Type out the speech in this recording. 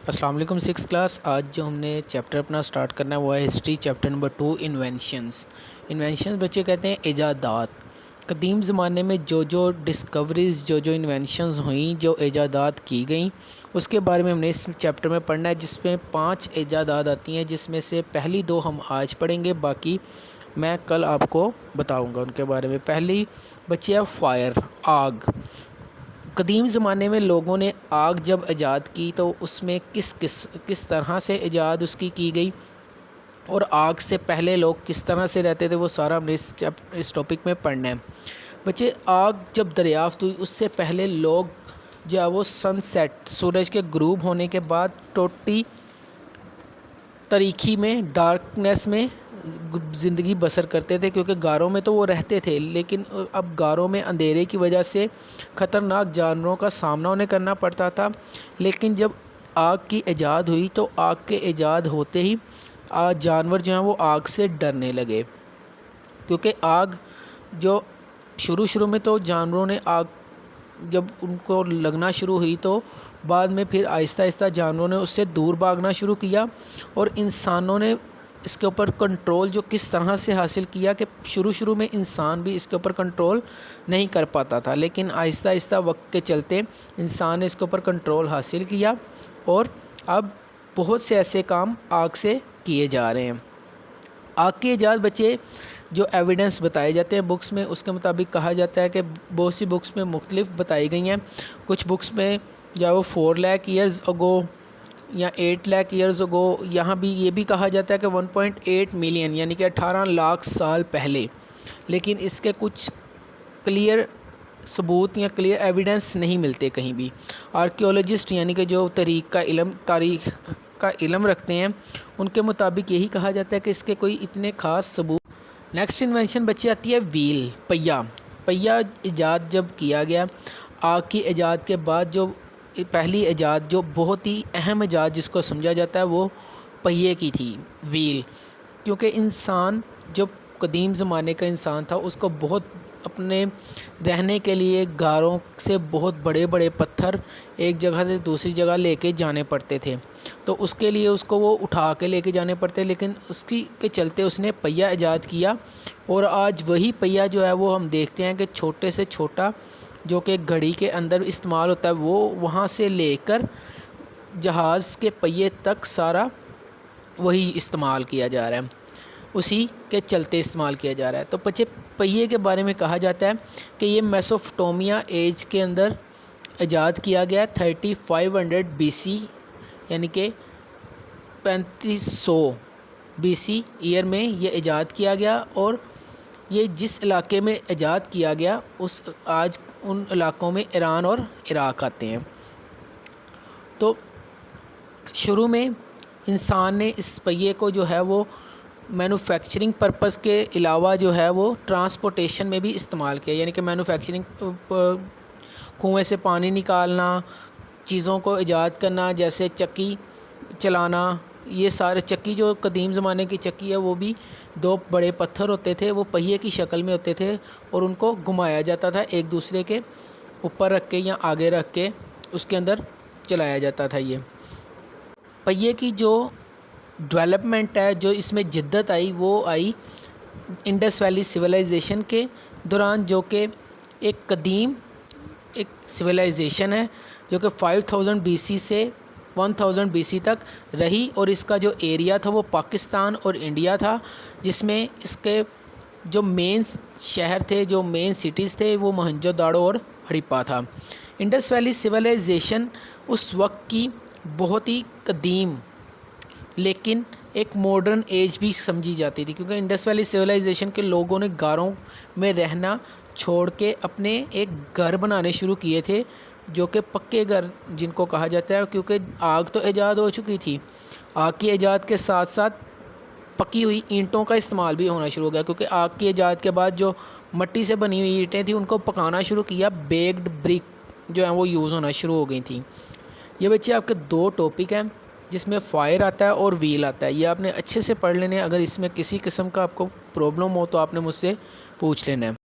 السلام علیکم six class. آج جو ہم نے چیپٹر اپنا سٹارٹ کرنا ہے وہ ہے ہسٹری چیپٹر نمبر 2 انوینشنز بچے کہتے ہیں ایجادات. قدیم زمانے میں جو ڈسکوریز جو انوینشنز ہوئیں، جو ایجادات کی گئیں، اس کے بارے میں ہم نے اس چیپٹر میں پڑھنا ہے، جس میں 5 ایجادات آتی ہیں، جس میں سے پہلی 2 ہم آج پڑھیں گے، باقی میں کل آپ کو بتاؤں گا ان کے بارے میں. پہلی بچے ہے فائر، آگ. قدیم زمانے میں لوگوں نے آگ جب ایجاد کی تو اس میں کس طرح سے ایجاد اس کی گئی، اور آگ سے پہلے لوگ کس طرح سے رہتے تھے، وہ سارا ہم نے اس ٹاپک میں پڑھنا ہے. بچے آگ جب دریافت ہوئی اس سے پہلے لوگ جو ہے وہ سن سیٹ، سورج کے غروب ہونے کے بعد ٹوٹی تاریکی میں، ڈارکنیس میں زندگی بسر کرتے تھے، کیونکہ غاروں میں تو وہ رہتے تھے، لیکن اب غاروں میں اندھیرے کی وجہ سے خطرناک جانوروں کا سامنا انہیں کرنا پڑتا تھا. لیکن جب آگ کی ایجاد ہوئی تو آگ کے ایجاد ہوتے ہی جانور جو ہیں وہ آگ سے ڈرنے لگے، کیونکہ آگ جو شروع میں تو جانوروں نے آگ جب ان کو لگنا شروع ہوئی تو بعد میں پھر آہستہ آہستہ جانوروں نے اس سے دور بھاگنا شروع کیا، اور انسانوں نے اس کے اوپر کنٹرول جو کس طرح سے حاصل کیا کہ شروع میں انسان بھی اس کے اوپر کنٹرول نہیں کر پاتا تھا، لیکن آہستہ آہستہ وقت کے چلتے انسان نے اس کے اوپر کنٹرول حاصل کیا، اور اب بہت سے ایسے کام آگ سے کیے جا رہے ہیں. آگ کی ایجاد بچے جو ایویڈنس بتائے جاتے ہیں بکس میں، اس کے مطابق کہا جاتا ہے کہ بہت سی بکس میں مختلف بتائی گئی ہیں. کچھ بکس میں جو وہ 4 لاکھ ایئرز اگو یا 8 لاکھ ایئرز اگو، یہاں بھی یہ بھی کہا جاتا ہے کہ 1.8 ملین یعنی کہ 18 لاکھ سال پہلے، لیکن اس کے کچھ کلیئر ثبوت یا کلیئر ایویڈنس نہیں ملتے کہیں بھی. آرکیولوجسٹ یعنی کہ جو تاریخ کا علم رکھتے ہیں، ان کے مطابق یہی کہا جاتا ہے کہ اس کے کوئی اتنے خاص ثبوت. نیکسٹ انوینشن بچے آتی ہے ویل، پہیا ایجاد جب کیا گیا آگ کی ایجاد کے بعد، جو پہلی ایجاد جو بہت ہی اہم ایجاد جس کو سمجھا جاتا ہے وہ پہیے کی تھی، ویل. کیونکہ انسان جو قدیم زمانے کا انسان تھا اس کو بہت اپنے رہنے کے لیے غاروں سے بہت بڑے بڑے پتھر ایک جگہ سے دوسری جگہ لے کے جانے پڑتے تھے، تو اس کے لیے اس کو وہ اٹھا کے لے کے جانے پڑتے، لیکن اس کے چلتے اس نے پہیا ایجاد کیا، اور آج وہی پہیا جو ہے وہ ہم دیکھتے ہیں کہ چھوٹے سے چھوٹا جو کہ گھڑی کے اندر استعمال ہوتا ہے، وہ وہاں سے لے کر جہاز کے پہیے تک سارا وہی استعمال کیا جا رہا ہے، اسی کے چلتے استعمال کیا جا رہا ہے. تو پہیے کے بارے میں کہا جاتا ہے کہ یہ میسوپٹومیا ایج کے اندر ایجاد کیا گیا 3500 BC یعنی کہ 3500 BC ایئر میں یہ ایجاد کیا گیا، اور یہ جس علاقے میں ایجاد کیا گیا آج ان علاقوں میں ایران اور عراق آتے ہیں. تو شروع میں انسان نے اس پہیے کو جو ہے وہ مینوفیکچرنگ پرپس کے علاوہ جو ہے وہ ٹرانسپورٹیشن میں بھی استعمال کیا، یعنی کہ مینوفیکچرنگ کنویں سے پانی نکالنا، چیزوں کو ایجاد کرنا، جیسے چکی چلانا. یہ سارے چکی جو قدیم زمانے کی چکی ہے وہ بھی 2 بڑے پتھر ہوتے تھے، وہ پہیے کی شکل میں ہوتے تھے، اور ان کو گھمایا جاتا تھا ایک دوسرے کے اوپر رکھ کے یا آگے رکھ کے اس کے اندر چلایا جاتا تھا. یہ پہیے کی جو ڈیولپمنٹ ہے، جو اس میں جدت آئی، وہ آئی انڈس ویلی سویلائزیشن کے دوران، جو کہ ایک سویلائزیشن ہے جو کہ 5000 BC سے 1000 BC تک رہی، اور اس کا جو ایریا تھا وہ پاکستان اور انڈیا تھا، جس میں اس کے جو مین شہر تھے، جو مین سٹیز تھے، وہ موہنجو داڑو اور ہڑپا تھا. انڈس ویلی سویلائزیشن اس وقت کی بہت ہی قدیم لیکن ایک ماڈرن ایج بھی سمجھی جاتی تھی، کیونکہ انڈس ویلی سویلائزیشن کے لوگوں نے غاروں میں رہنا چھوڑ کے اپنے ایک گھر بنانے شروع کیے تھے، جو کہ پکے گھر جن کو کہا جاتا ہے، کیونکہ آگ تو ایجاد ہو چکی تھی. آگ کی ایجاد کے ساتھ ساتھ پکی ہوئی اینٹوں کا استعمال بھی ہونا شروع ہو گیا، کیونکہ آگ کی ایجاد کے بعد جو مٹی سے بنی ہوئی اینٹیں تھیں ان کو پکانا شروع کیا، بیکڈ برک جو ہیں وہ یوز ہونا شروع ہو گئی تھیں. یہ بچے آپ کے 2 ٹاپک ہیں جس میں فائر آتا ہے اور ویل آتا ہے، یہ آپ نے اچھے سے پڑھ لینے. اگر اس میں کسی قسم کا آپ کو پرابلم ہو تو آپ نے مجھ سے پوچھ لینا ہے.